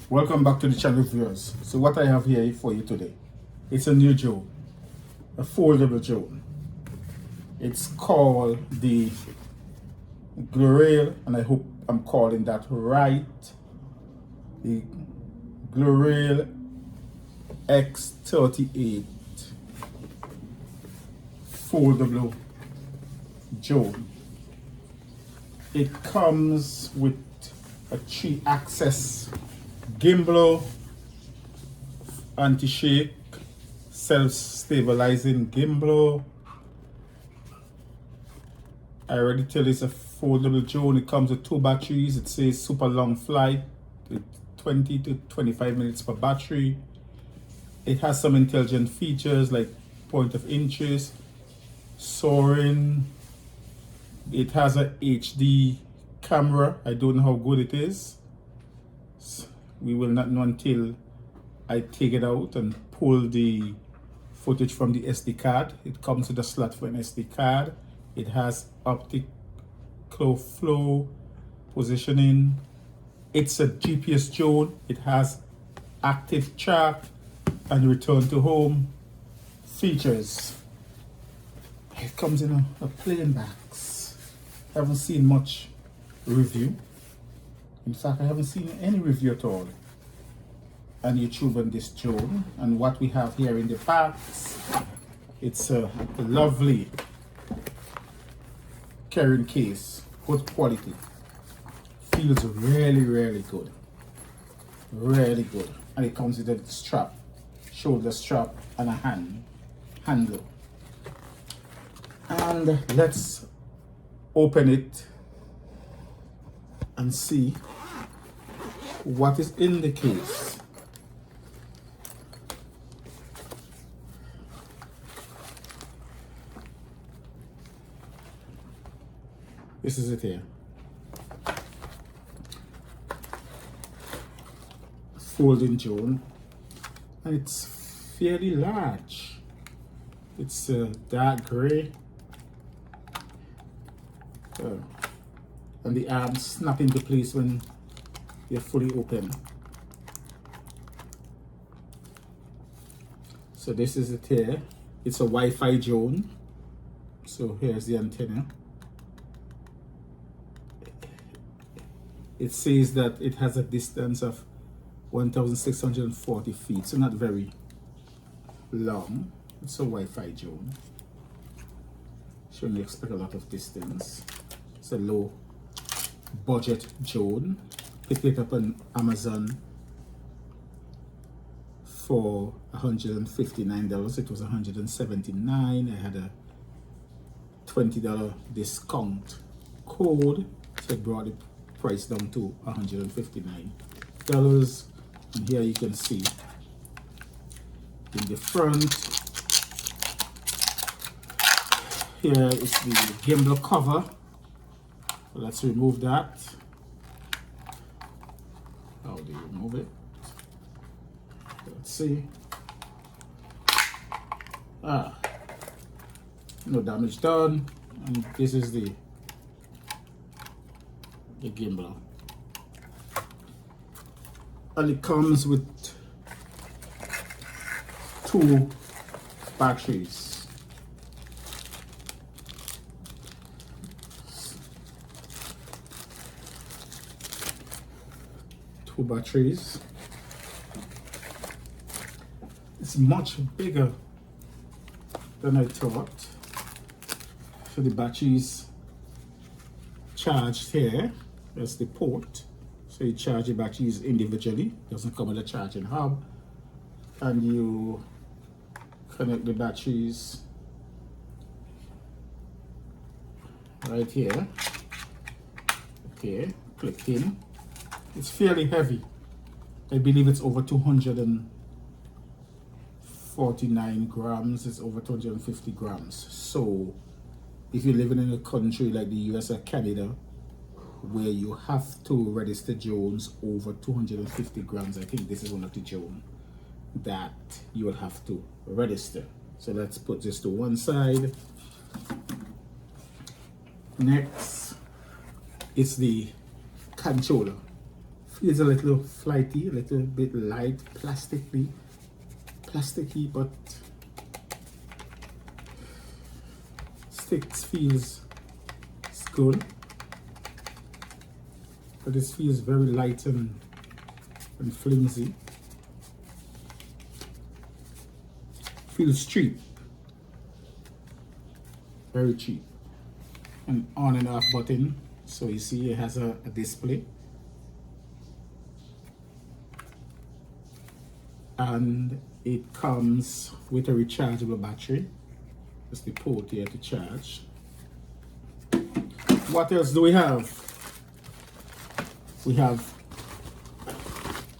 Welcome back to the channel, viewers. So what I have here for you today, it's a new drone, a foldable drone. It's called the Glorale, and I hope I'm calling that right. The Glorale x38 foldable drone. It comes with a 3-axis gimbal, anti-shake, self-stabilizing gimbal. I already tell you it's a foldable drone. It comes with 2 batteries. It says super long flight with 20 to 25 minutes per battery. It has some intelligent features like point of interest, soaring. It has a HD camera. I don't know how good it is. We will not know until I take it out and pull the footage from the SD card. It comes with a slot for an SD card. It has optical flow positioning. It's a GPS drone. It has active track and return to home features. It comes in a plain box. I haven't seen much review. In fact, I haven't seen any review at all on YouTube on this drone. And what we have here in the box, it's a lovely carrying case, good quality. Feels really good, really good. And it comes with a strap, shoulder strap, and a handle. And let's open it and see what is in the case. This is it here. Folding drone, and it's fairly large. It's dark gray, and the arms snap into place when they're fully open. So this is it here. It's a Wi-Fi drone. So here's the antenna. It says that it has a distance of 1,640 feet, so not very long. It's a Wi-Fi drone. Shouldn't expect a lot of distance. It's a low budget drone. Picked it up on Amazon for $159. It was $179. I had a $20 discount code, so it brought the price down to $159. And here you can see in the front, here is the gimbal cover. So let's remove that. How do you remove it? Let's see. No damage done. And this is the gimbal. And it comes with 2 batteries. It's much bigger than I thought. So the batteries charged here. That's the port. So you charge the batteries individually. Doesn't come with a charging hub. And you connect the batteries right here. Okay, click in. It's fairly heavy. I believe it's over 249 grams. It's over 250 grams. So if you're living in a country like the US or Canada, where you have to register drones over 250 grams, I think this is one of the drones that you will have to register. So let's put this to one side. Next, it's the controller Feels a little flighty, a little bit light, plasticky, but sticks feels good. But this feels very light and flimsy. Feels cheap. Very cheap. An on and off button. So you see it has a display. And it comes with a rechargeable battery. Just the port here to charge. What else do we have? We have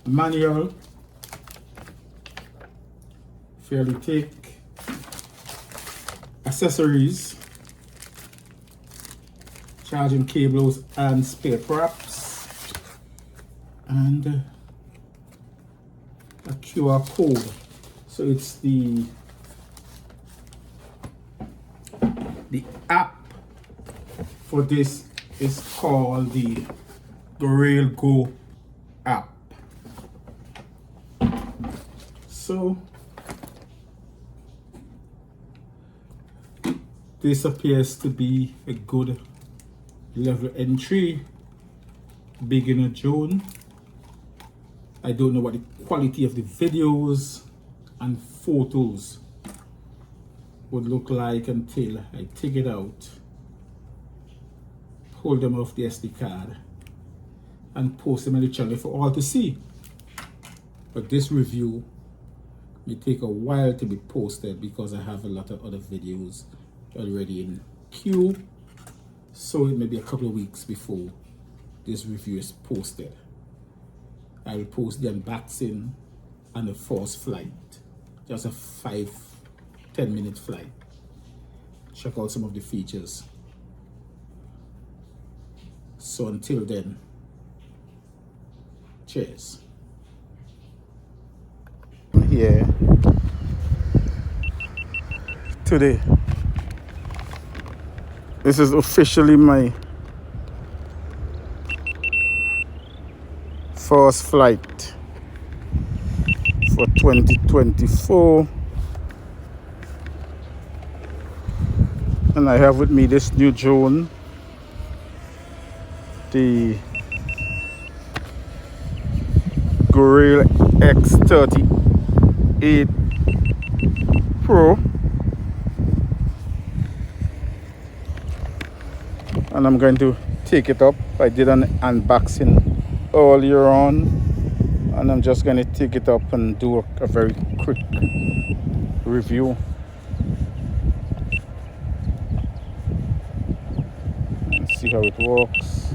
a manual, fairly thick, accessories, charging cables and spare parts, and a QR code. So it's the app for this is called the Glorale Go app. So this appears to be a good level entry, beginner drone. I don't know what the quality of the videos and photos would look like until I take it out, pull them off the SD card and post them on the channel for all to see. But this review may take a while to be posted because I have a lot of other videos already in queue. So it may be a couple of weeks before this review is posted. I will post the unboxing and the first flight. Just a 5-10 minute flight. Check out some of the features. So until then, cheers. I'm here today. This is officially my first flight for 2024. And I have with me this new drone, the Glorale x38 Pro, and I'm going to take it up. I did an unboxing earlier on, and I'm just going to take it up and do a very quick review. And see how it works.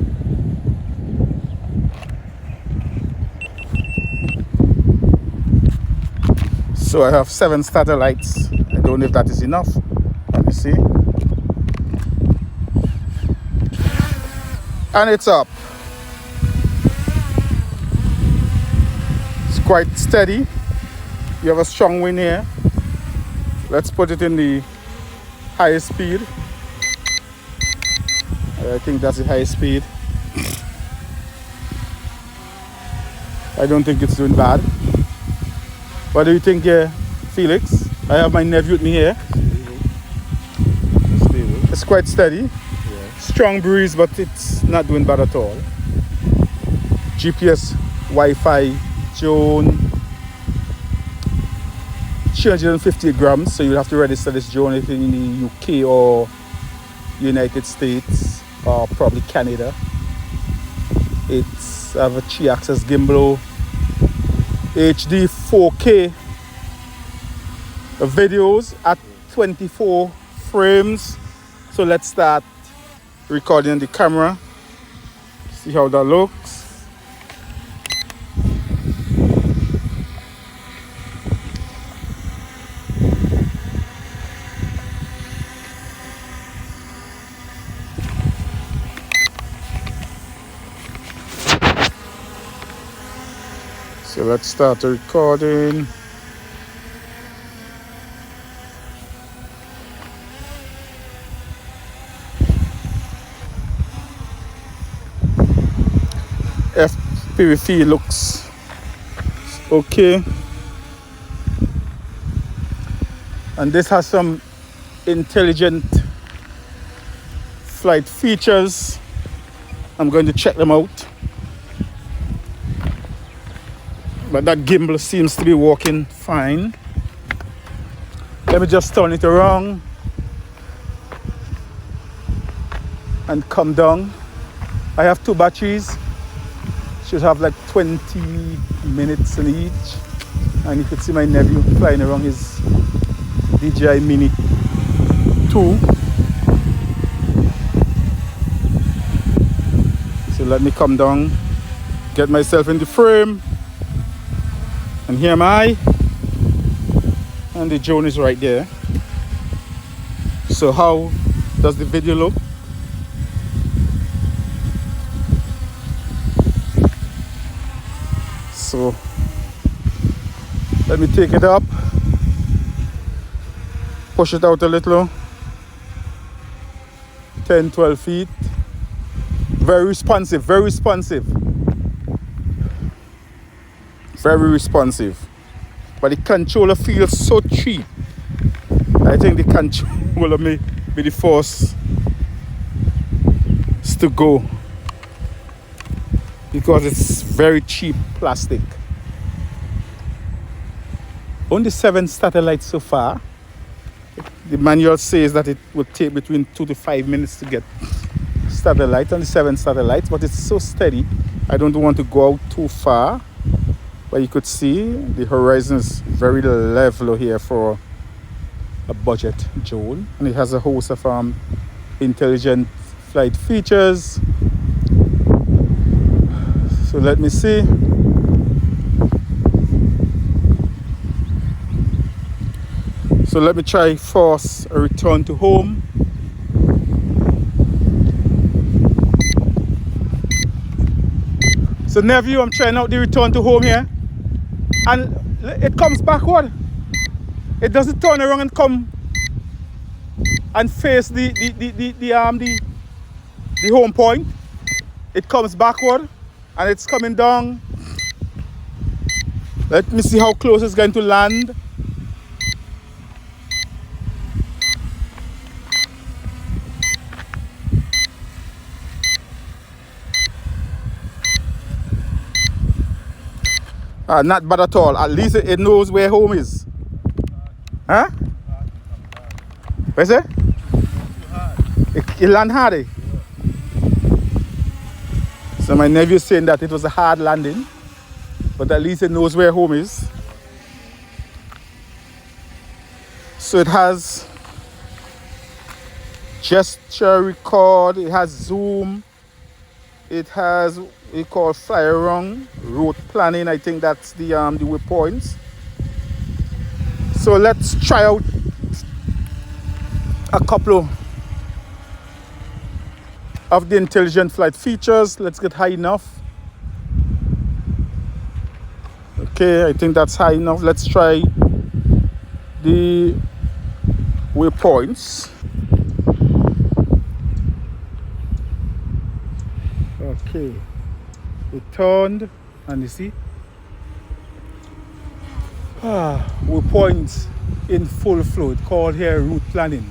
So I have 7 satellites. I don't know if that is enough. Let me see. And it's up. It's quite steady. You have a strong wind here. Let's put it in the highest speed. I think that's the highest speed. I don't think it's doing bad. What do you think, Felix? I have my nephew with me here. Stable. It's quite steady. Yeah. Strong breeze, but it's not doing bad at all. GPS, Wi-Fi, drone. 350 grams, so you have to register this drone if in the UK or United States or probably Canada. It's have a 3-axis gimbal, HD 4K videos at 24 frames. So let's start recording the camera. See how that looks. So let's start the recording. PVC looks okay. And this has some intelligent flight features. I'm going to check them out. But that gimbal seems to be working fine. Let me just turn it around and come down. I have 2 batteries. Should have like 20 minutes in each. And you could see my nephew flying around his DJI Mini 2. So let me come down, get myself in the frame. And here am I. And the drone is right there. So how does the video look? So let me take it up, push it out a little, 10, 12 feet. Very responsive, very responsive. Very responsive. But the controller feels so cheap. I think the controller may be the first to go, because it's very cheap plastic. Only 7 satellites so far. The manual says that it will take between 2 to 5 minutes to get satellite, only 7 satellites, but it's so steady. I don't want to go out too far. But you could see the horizon is very level here for a budget drone. And it has a host of intelligent flight features. So let me see. So let me try first a return to home. So nephew, I'm trying out the return to home here. And it comes backward. It doesn't turn around and come and face the home point. It comes backward and it's coming down. Let me see how close it's going to land. Not bad at all. At least it knows where home is. Huh? What's it? It land hard, eh? So my nephew is saying that it was a hard landing, but at least it knows where home is. So it has gesture record, it has zoom, it has what we call fly around, route planning. I think that's the waypoints. So let's try out a couple of the intelligent flight features. Let's get high enough. Okay, I think that's high enough. Let's try the waypoints. Okay, it turned and you see waypoints in full flow. It's called here route planning.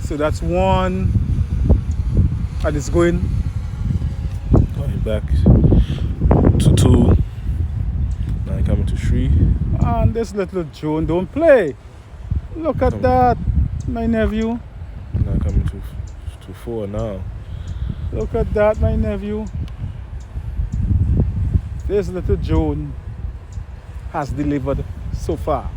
So that's one, and it's going back to 2, now coming to 3. and this little drone don't play. Look at that, my nephew. Now coming to 4 now. Look at that, my nephew. This little drone has delivered so far.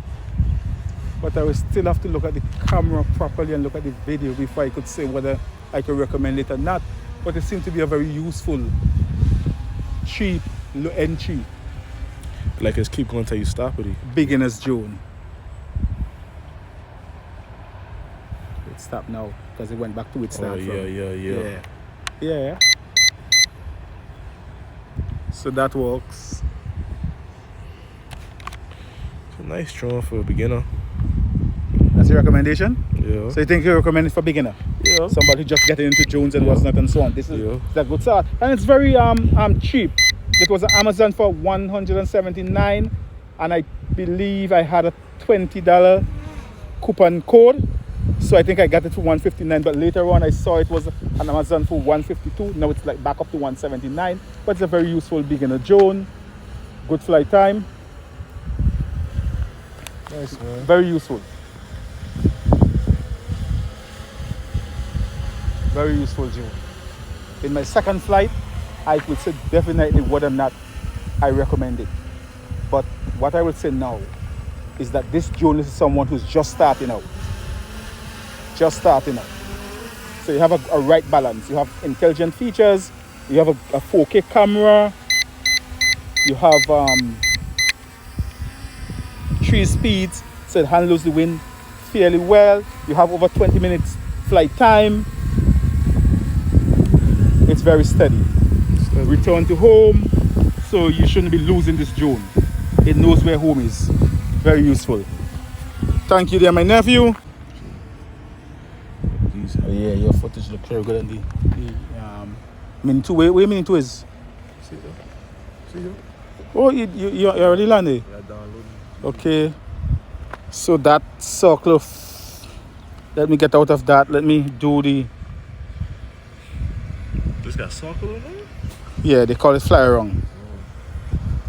But I will still have to look at the camera properly and look at the video before I could say whether I could recommend it or not. But it seems to be a very useful, cheap, low entry, Like it's keep going till you stop it. beginner's drone. It stopped now because it went back to its start. Yeah. So that works. It's a nice drone for a beginner. That's your recommendation? Yeah. So you think you recommend it for beginner? Yeah. Somebody just getting into drones and what's not and so on. This is Yeah. that good start. And it's very cheap. It was on Amazon for $179, and I believe I had a $20 coupon code. So I think I got it for $159, but later on I saw it was on Amazon for $152. Now it's like back up to $179, but it's a very useful beginner drone. Good flight time. Nice, man. Very useful. Very useful drone. In my second flight, I would say definitely whether or not I recommend it. But what I will say now is that this drone is someone who's just starting out. Just starting out. So you have a right balance. You have intelligent features. You have a 4K camera. You have 3 speeds, so it handles the wind fairly well. You have over 20 minutes flight time. It's very steady. Return to home, so you shouldn't be losing this drone. It knows where home is. Very useful. Thank you there, my nephew. Oh, yeah, your footage looks very good on the Mini 2. Where Mini 2 is? See you? Oh, you already landed? Yeah, downloading. Okay. So that circle of... Let me get out of that. Let me do the... This got circle in there? Yeah, they call it fly around.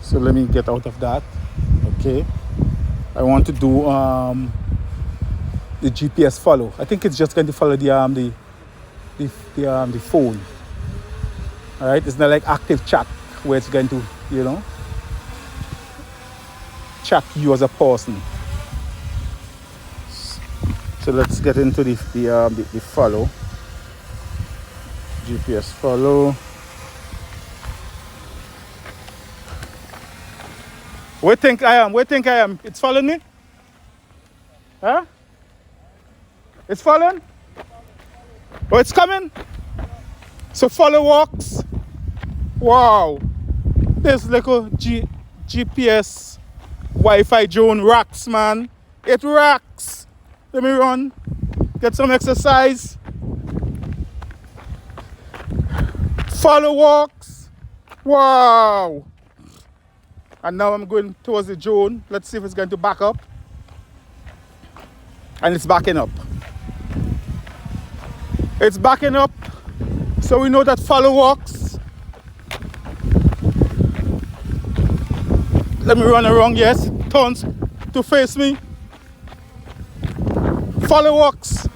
So let me get out of that. Okay. I want to do the GPS follow. I think it's just going to follow the phone. All right. It's not like active chat where it's going to, you know, chat you as a person. So let's get into the follow. GPS follow. Where think I am? Where think I am? It's following me? Huh? It's following? Oh, it's coming? So follow walks. Wow. This little GPS Wi-Fi drone rocks, man. It rocks. Let me run. Get some exercise. Follow walks. Wow. And now I'm going towards the drone. Let's see if it's going to back up. And it's backing up. It's backing up. So we know that follow walks. Let me run around. Yes, it turns to face me. Follow walks.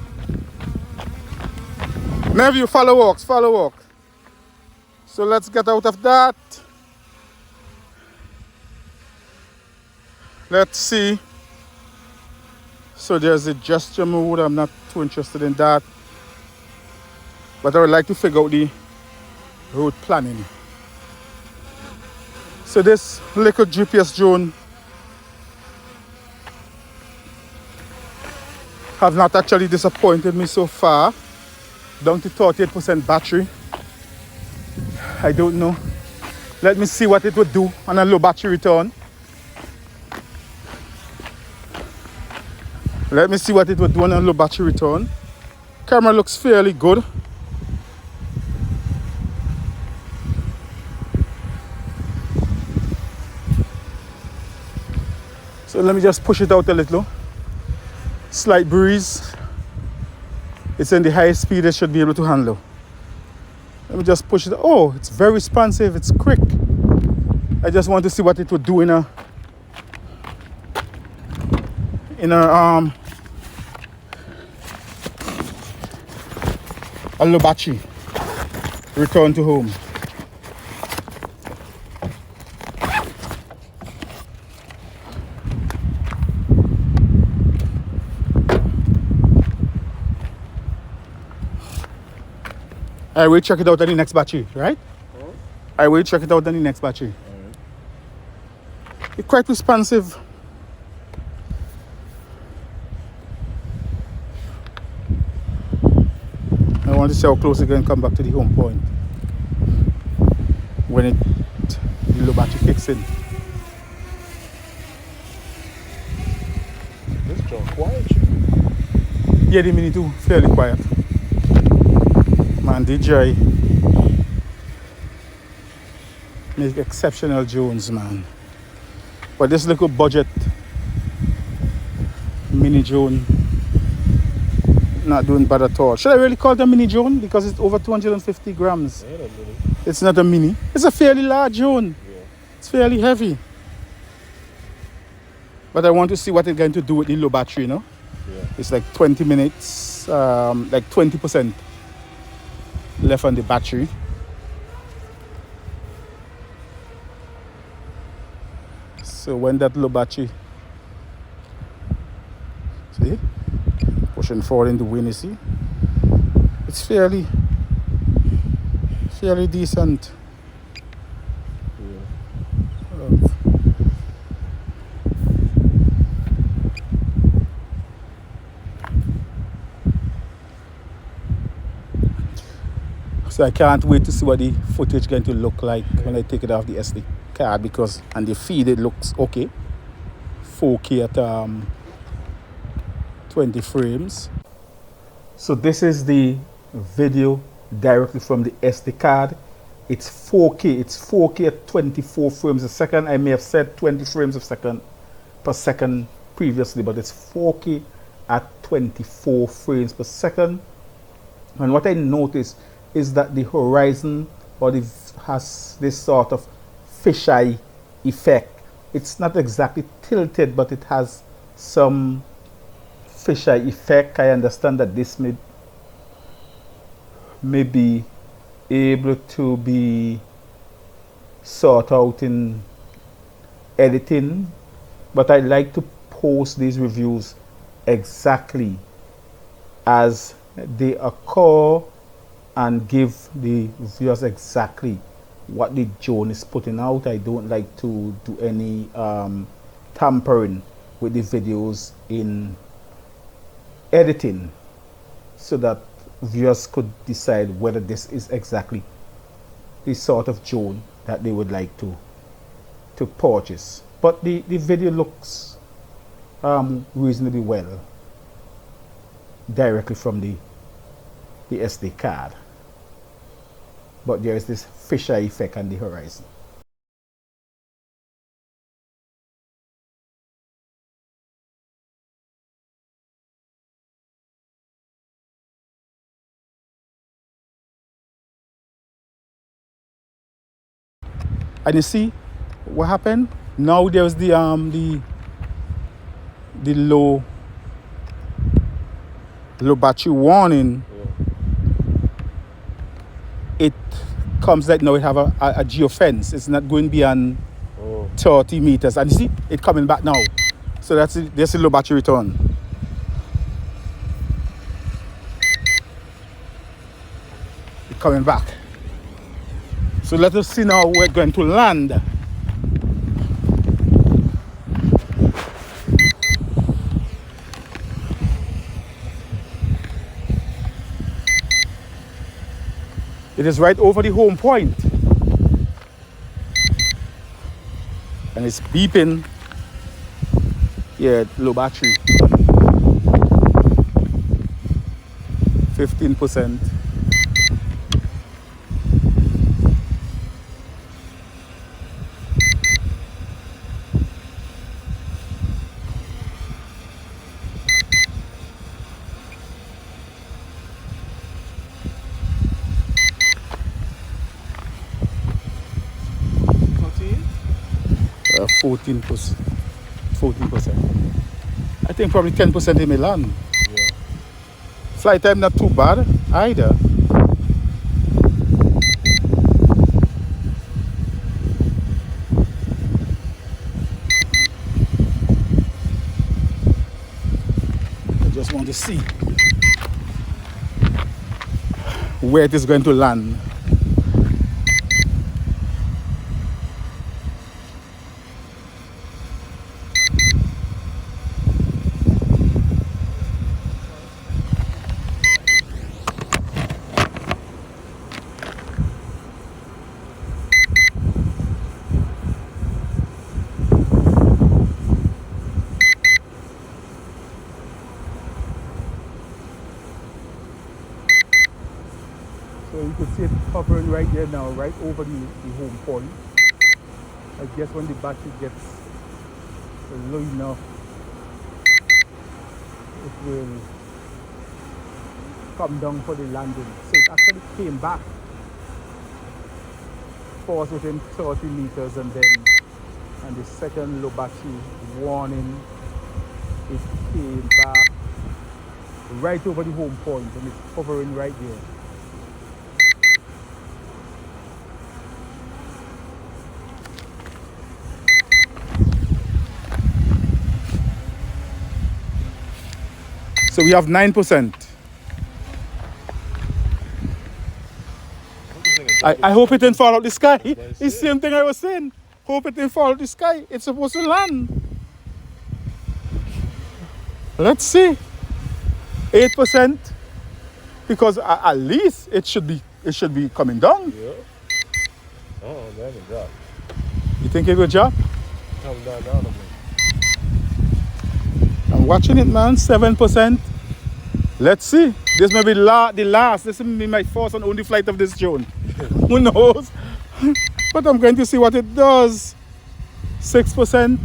Nephew, follow walks, follow walk. So let's get out of that. Let's see. So there's a gesture mode. I'm not too interested in that. But I would like to figure out the route planning. So this little GPS drone have not actually disappointed me so far. Down to 38% battery. I don't know. Let me see what it would do on a low battery return. Let me see what it would do on a low battery return. Camera looks fairly good. So let me just push it out a little. Slight breeze. It's in the highest speed it should be able to handle. Let me just push it. Oh, it's very responsive. It's quick. I just want to see what it would do in a low battery return to home. I will check it out on the next battery, right? Oh. I will check it out on the next battery. Right. It's quite responsive. I want to see how close it can come back to the home point when the low battery kicks in. This joint quiet. Yeah, the Mini 2 fairly quiet. Man, DJI. make exceptional drones, man. But this little budget mini drone, not doing bad at all. Should I really call it a mini drone? Because it's over 250 grams. Ain't a mini. It's not a mini. It's a fairly large drone. Yeah. It's fairly heavy. But I want to see what it's going to do with the low battery, you know? Yeah. It's like 20 minutes, like 20% left on the battery. So when that low battery, see, pushing forward in the wind, you see, it's fairly decent. Yeah. So I can't wait to see what the footage is going to look like when I take it off the SD card, because on the feed it looks okay, 4K at 20 frames. So this is the video directly from the SD card. It's 4K. It's 4K at 24 frames a second. I may have said 20 frames per second previously, but it's 4K at 24 frames per second. And what I noticed is that the horizon body has this sort of fisheye effect. It's not exactly tilted, but it has some fisheye effect. I understand that this may be able to be sorted out in editing, but I like to post these reviews exactly as they occur and give the viewers exactly what the drone is putting out. I don't like to do any tampering with the videos in editing, so that viewers could decide whether this is exactly the sort of drone that they would like to purchase. But the video looks reasonably well directly from the SD card. But there is this fisheye effect on the horizon. And you see what happened? Now there's the low battery warning. It comes like now it have a geofence. It's not going beyond 30 meters. And you see it coming back now. So that's it. There's a low battery return. It's coming back. So let us see now where we're going to land. It is right over the home point. And it's beeping. Yeah, low battery. 15%. Uh, 14%. 14%. I think probably 10% in Milan. Yeah. Flight time not too bad either. I just want to see where it is going to land. So you can see it hovering right there now, right over the home point. I guess when the battery gets low enough, it will come down for the landing. So it actually came back, paused within 30 meters, and the second low battery warning, it came back right over the home point, and it's hovering right there. So we have 9%. I hope it didn't fall out the sky. It's the same thing I was saying. Hope it didn't fall out the sky. It's supposed to land. Let's see. 8%. Because at least it should be coming down. Yeah. Oh, that can drop. You think it will drop? Come down a bit. I'm watching it, man. 7%. Let's see. This may be the last. This may be my first and only flight of this drone. Who knows? But I'm going to see what it does. 6%.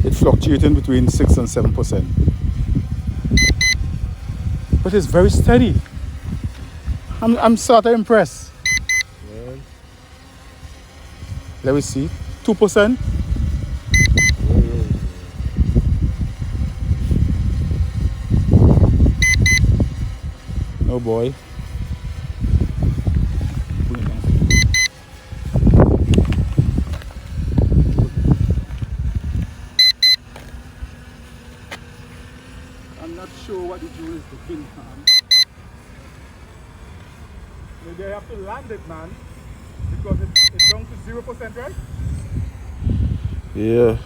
It's fluctuating between 6 and 7%. But it's very steady. I'm sort of impressed. Man. Let me see. 2%. Oh boy. I'm not sure what the drone is doing, man. Maybe I have to land it, man. Because it's down to 0%, right? Yeah.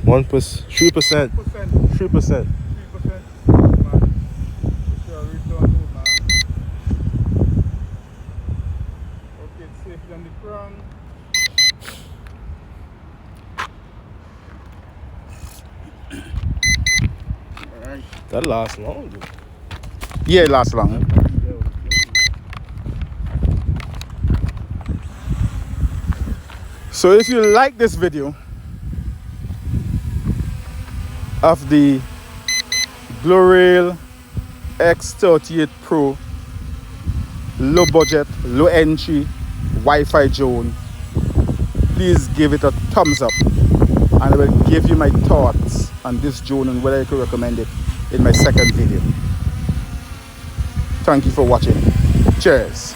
1%, 3%. 3%. 3%. Man. Sure, we don't know, man. Okay, it's safely on the ground. Alright. That lasts long. Yeah, it lasts long. So if you like this video of the Glorale x38 Pro low budget, low entry Wi-Fi drone, please give it a thumbs up, and I will give you my thoughts on this drone and whether I could recommend it in my second video. Thank you for watching. Cheers.